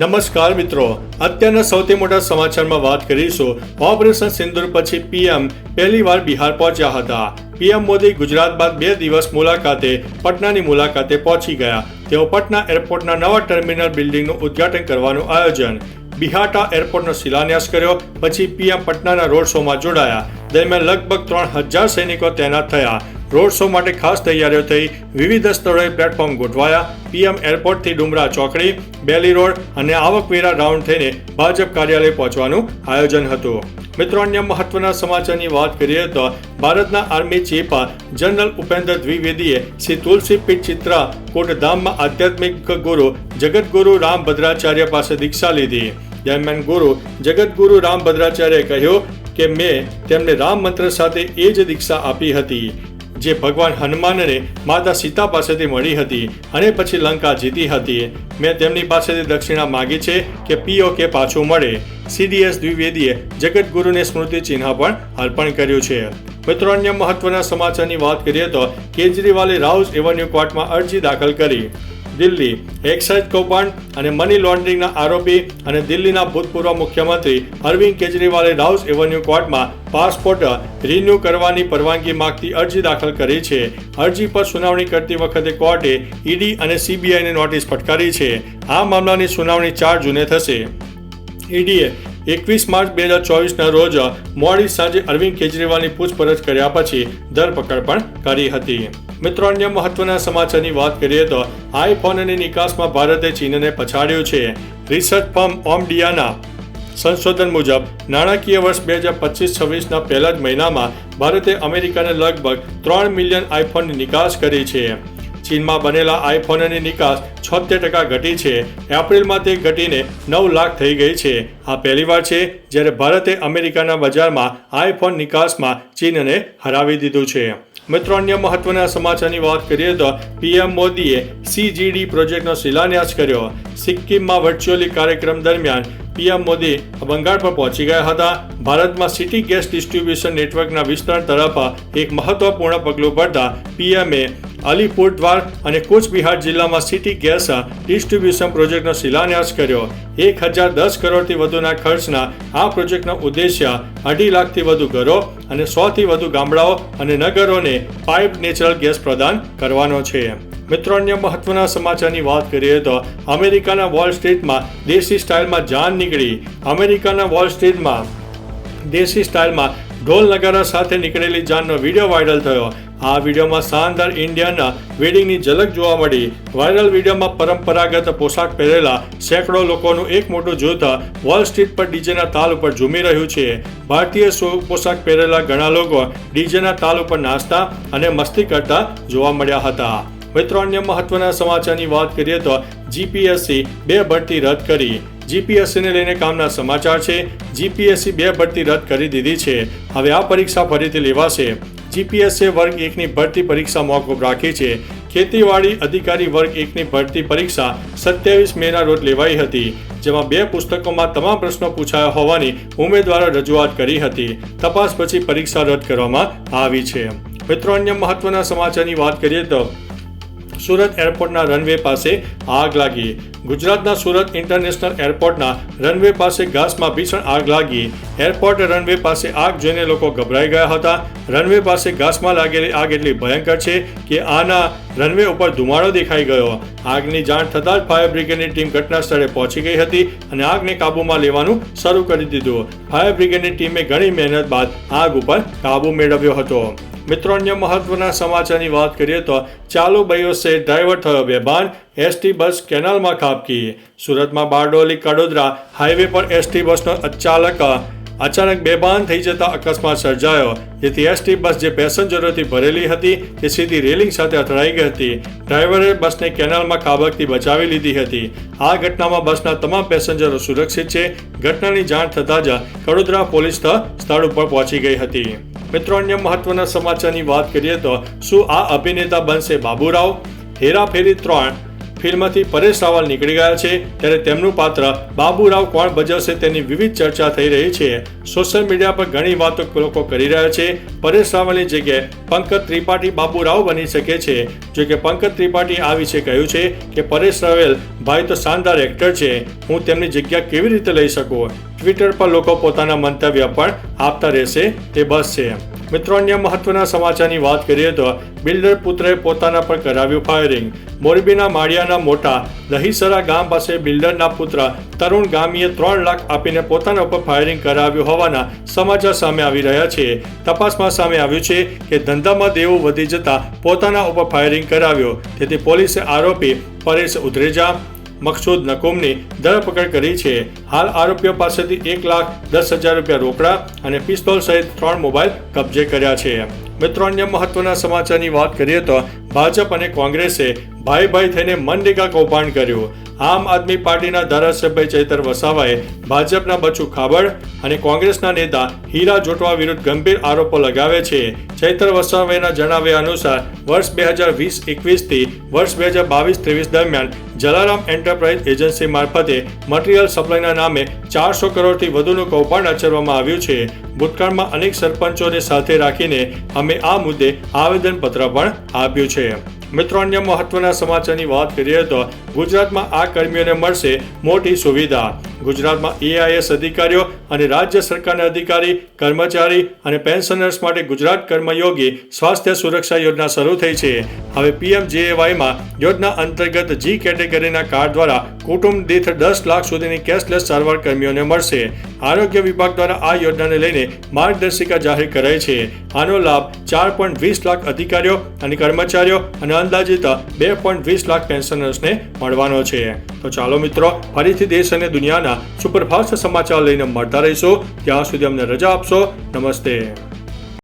નમસ્કાર મિત્રો, અત્યારના સૌથી મોટા સમાચારમાં વાત કરીશું. ઓપરેશન સિંદૂર પછી પીએમ પહેલીવાર બિહાર પહોંચ્યા હતા. પીએમ મોદી ગુજરાત બાદ 2 દિવસ મુલાકાતે પટનાની મુલાકાતે પહોંચી ગયા. તેઓ પટના એરપોર્ટના નવા ટર્મિનલ બિલ્ડિંગનું ઉદ્ઘાટન કરવાનું આયોજન. બિહાટા એરપોર્ટનો શિલાન્યાસ કર્યો પછી પીએમ પટનાના રોડ શોમાં જોડાયા. દરમિયાન લગભગ 3000 સૈનિકો તૈનાત થયા. રોડ શો માટે ખાસ તૈયારીઓ થઈ. વિવિધ સ્થળોએ પ્લેટફોર્મ ગોઠવાયા. પીએમ એરપોર્ટથી ડુમરા ચોકડી, બેલી રોડ અને આવકવેરા રાઉન્ડ થઈને ભાજપ કાર્યાલય પહોંચવાનું આયોજન હતું. મિત્રો, અન્ય મહત્વના સમાચારની વાત કરીએ તો ભારતના આર્મી ચીફ જનરલ ઉપેન્દ્ર દ્વિવેદીએ શ્રી તુલસીપીઠ ચિત્રકૂટ ધામમાં આધ્યાત્મિક ગુરુ જગતગુરુ રામભદ્રાચાર્ય પાસે દીક્ષા લીધી. દરમિયાન ગુરુ જગતગુરુ રામભદ્રાચાર્યએ કહ્યું કે મેં તેમને રામ મંત્ર સાથે એ જ દીક્ષા આપી હતી જે ભગવાન હનુમાનને માતા સીતા પાસેથી મળી હતી અને પછી લંકા જીતી હતી. મેં તેમની પાસેથી દક્ષિણા માંગી છે કે પીઓકે પાછું મળે. સીડીએસ દ્વિવેદીએ જગતગુરુને સ્મૃતિ ચિહ્ન પણ અર્પણ કર્યું છે. મિત્રો, અન્ય મહત્વના સમાચારની વાત કરીએ તો કેજરીવાલે રાઉઝ એવન્યુ કોર્ટમાં અરજી દાખલ કરી. દિલ્હી એક્સાઇઝ કૌભાંડ અને મની લોન્ડરિંગના આરોપી અને દિલ્હીના ભૂતપૂર્વ મુખ્યમંત્રી અરવિંદ કેજરીવાલે રાઉઝ એવન્યુ કોર્ટમાં પાસપોર્ટ રિન્યૂ કરવાની પરવાનગી માંગતી અરજી દાખલ કરી છે. અરજી પર સુનાવણી કરતી વખતે કોર્ટે ઈડી અને સીબીઆઈને નોટિસ ફટકારી છે. આ મામલાની સુનાવણી 4 જૂને થશે. ઈડીએ 21 માર્ચ 2024ના રોજ મોડી સાંજે અરવિંદ કેજરીવાલની પૂછપરછ કર્યા પછી ધરપકડ પણ કરી હતી. મિત્રો, અન્ય મહત્વના સમાચારની વાત કરીએ તો આઈફોનની નિકાસમાં ભારતે ચીનને પછાડ્યું છે. રિસર્ચ ફર્મ ઓમડિયાના સંશોધન મુજબ નાણાકીય વર્ષ 2025-26ના પહેલા જ મહિનામાં ભારતે અમેરિકાને લગભગ 3 મિલિયન આઈફોનની નિકાસ કરી છે. ચીનમાં બનેલા આઈફોનની નિકાસ 76% ઘટી છે. એપ્રિલમાં તે ઘટીને 9 લાખ થઈ ગઈ છે. આ પહેલીવાર છે જ્યારે ભારતે અમેરિકાના બજારમાં આઈફોન નિકાસમાં ચીનને હરાવી દીધું છે. મિત્રો, અન્ય મહત્વના સમાચારની વાત કરીએ તો પીએમ મોદીએ CGD પ્રોજેક્ટનો શિલાન્યાસ કર્યો. સિક્કિમમાં વર્ચ્યુઅલી કાર્યક્રમ દરમિયાન પીએમ મોદી બંગાળ પર પહોંચી ગયા હતા. ભારતમાં સિટી ગેસ ડિસ્ટ્રીબ્યુશન નેટવર્કના વિસ્તરણ તરફ એક મહત્વપૂર્ણ પગલું ભરતા પીએમએ અલીપુરદ્વાર અને કુચ બિહાર જિલ્લામાં સિટી ગેસ ડિસ્ટ્રીબ્યુશન પ્રોજેક્ટનો શિલાન્યાસ કર્યો. 1010 કરોડથી વધુના ખર્ચના આ પ્રોજેક્ટનો ઉદ્દેશ્ય 2.5 લાખથી વધુ ઘરો અને 100થી વધુ ગામડાઓ અને નગરોને પાઇપ નેચરલ ગેસ પ્રદાન કરવાનો છે. મિત્રો, અન્ય મહત્વના સમાચારની વાત કરીએ તો અમેરિકાના વોલ સ્ટ્રીટમાં દેશી સ્ટાઇલમાં જાન નીકળી. અમેરિકાના વોલ સ્ટ્રીટમાં દેશી સ્ટાઇલમાં ઢોલ નગારા સાથે નીકળેલી જાનનો વિડીયો વાયરલ થયો. આ વિડીયોમાં શાનદાર ઇન્ડિયન વેડિંગની ઝલક જોવા મળી. વાયરલ વિડીયોમાં પરંપરાગત પોશાક પહેરેલા સેંકડો લોકોનું એક મોટું જૂથ વોલ સ્ટ્રીટ પર ડીજેના તાલ ઉપર ઝૂમી રહ્યું છે. ભારતીય પોશાક પહેરેલા ઘણા લોકો ડીજેના તાલ ઉપર નાચતા અને મસ્તી કરતા જોવા મળ્યા હતા. મિત્રો, અન્ય મહત્વના સમાચારની વાત કરીએ તો જીપીએસસી 2 ભરતી રદ કરી. જીપીએસસીને લઈને કામના સમાચાર છે. જીપીએસસી 2 ભરતી રદ કરી દીધી છે. હવે આ પરીક્ષા ફરીથી લેવાશે. જીપીએસસી વર્ગ 1ની ભરતી પરીક્ષા મોકૂફ રાખી છે. ખેતીવાડી અધિકારી વર્ગ 1ની ભરતી પરીક્ષા 27 મેના રોજ લેવાઈ હતી, જેમાં 2 પુસ્તકોમાં તમામ પ્રશ્નો પૂછાયા હોવાની ઉમેદવારો રજૂઆત કરી હતી. તપાસ પછી પરીક્ષા રદ કરવામાં આવી છે. મિત્રો, અન્ય મહત્વના સમાચારની વાત કરીએ તો સુરત એરપોર્ટના રનવે પાસે આગ લાગી. ગુજરાતના સુરત ઇન્ટરનેશનલ એરપોર્ટના રનવે પાસે ઘાસમાં ભીષણ આગ લાગી. એરપોર્ટ રનવે પાસે આગ જોઈને લોકો ગભરાઈ ગયા હતા. રનવે પાસે ઘાસમાં લાગેલી આગ એટલી ભયંકર છે કે આના રનવે ઉપર ધુમાડો દેખાઈ ગયો. આગની જાણ થતાં જ ફાયર બ્રિગેડની ટીમ ઘટના સ્થળે પહોંચી ગઈ હતી અને આગને કાબૂમાં લેવાનું શરૂ કરી દીધું. ફાયર બ્રિગેડની ટીમે ઘણી મહેનત બાદ આગ ઉપર કાબૂ મેળવ્યો હતો. મિત્રો, અન્ય મહત્વના સમાચારની વાત કરીએ તો ચાલુ બસે ડ્રાઈવર થયો બેભાન. એસટી બસ કેનાલમાં ખાબકી. સુરતમાં બારડોલી કડોદરા હાઈવે પર એસટી બસનો અચાનક બેભાન થઈ જતા અકસ્માત સર્જાયો, જેથી એસટી બસ જે પેસેન્જરોથી ભરેલી હતી તે સીધી રેલિંગ સાથે અથડાઈ ગઈ હતી. ડ્રાઈવરે બસને કેનાલમાં ખાબકથી બચાવી લીધી હતી. આ ઘટનામાં બસના તમામ પેસેન્જરો સુરક્ષિત છે. ઘટનાની જાણ થતાં જ કડોદરા પોલીસ સ્થળ ઉપર પહોંચી ગઈ હતી. મિત્રો, અન્ય મહત્વના સમાચારની વાત કરીએ તો શું આ અભિનેતા બનશે બાબુરાવ? હેરાફેરી 3 ફિલ્મથી પરેશ રાવલ નીકળી ગયા છે, ત્યારે તેમનું પાત્ર બાબુરાવ કોણ ભજવશે તેની વિવિધ ચર્ચા થઈ રહી છે. સોશિયલ મીડિયા પર ઘણી વાતો લોકો કરી રહ્યા છે. પરેશ રાવલની જગ્યાએ પંકજ ત્રિપાઠી બાબુરાવ બની શકે છે. જો કે પંકજ ત્રિપાઠી આ વિશે કહ્યું છે કે પરેશ રાવલ ભાઈ તો શાનદાર એક્ટર છે, હું તેમની જગ્યા કેવી રીતે લઈ શકું. ટ્વિટર પર લોકો પોતાના મંતવ્ય પણ આપતા રહેશે, તે બસ છે. મિત્રો, અન્ય મહત્વના સમાચારની વાત કરીએ તો બિલ્ડર પુત્રએ પોતાના પર કરાવ્યું ફાયરિંગ. મોરબીના માળિયાના મોટા દહીસરા ગામ પાસે બિલ્ડરના પુત્ર તરુણ ગામીએ 3 લાખ આપીને પોતાના ઉપર ફાયરિંગ કરાવ્યું હોવાના સમાચાર સામે આવી રહ્યા છે. તપાસમાં સામે આવ્યું છે કે ધંધામાં દેવું વધી જતા પોતાના ઉપર ફાયરિંગ કરાવ્યો. તેથી પોલીસે આરોપી પરેશ ઉધરેજા, મકસૂદ નકુમની ધરપકડ કરી છે. હાલ આરોપીઓ પાસેથી 1,10,000 રૂપિયા રોકડા અને પિસ્તોલ સહિત 3 મોબાઈલ કબજે કર્યા છે. મિત્રો, અન્ય મહત્વના સમાચારની વાત કરીએ તો ભાજપ અને કોંગ્રેસે ભાઈ થઈને મનરેગા કૌભાંડ કર્યું. આમ આદમી પાર્ટીના ધારાસભ્ય ચૈતર વસાવાએ ભાજપના બચુ ખાબડ અને કોંગ્રેસના નેતા હીરા જોટવા વિરુદ્ધ ગંભીર આરોપો લગાવ્યા છે. ચૈતર વસાવાના જણાવ્યા અનુસાર વર્ષ 2020-21 થી વર્ષ 2022-23 દરમિયાન જલારામ એન્ટરપ્રાઇઝ એજન્સી મારફતે મટીરીયલ સપ્લાયના નામે 400 કરોડથી વધુનું કૌભાંડ આચરવામાં આવ્યું છે. ભૂતકાળમાં અનેક સરપંચોને સાથે રાખીને અમે આ મુદ્દે આવેદનપત્ર પણ આપ્યું છે. મિત્રો, અન્ય મહત્વના સમાચારની વાત કરીએ તો ગુજરાતમાં આ કર્મીઓને મળશે મોટી સુવિધા. ગુજરાતમાં EIS અધિકારીઓ અને રાજ્ય સરકારના અધિકારી, કર્મચારી અને પેન્શનર્સ માટે ગુજરાત કર્મયોગી સ્વાસ્થ્ય સુરક્ષા યોજના શરૂ થઈ છે. હવે PMJAYમાં યોજના અંતર્ગત G કેટેગરીના કાર્ડ દ્વારા કુટુંબ દીઠ 10 લાખ સુધીની કેશલેસ સારવાર કર્મીઓને મળશે. આરોગ્ય વિભાગ દ્વારા આ યોજનાને લઈને માર્ગદર્શિકા જાહેર કરાઈ છે. આનો લાભ 4.20 લાખ અધિકારીઓ અને કર્મચારીઓ અને અંદાજિત 2.20 લાખ પેન્શનર્સને મળવાનો છે. તો ચાલો મિત્રો, ફરીથી દેશ અને દુનિયાના સુપરફાસ્ટ સમાચાર લઈને મળતા રહીશું. ત્યાં સુધી અમને રજા આપશો. નમસ્તે.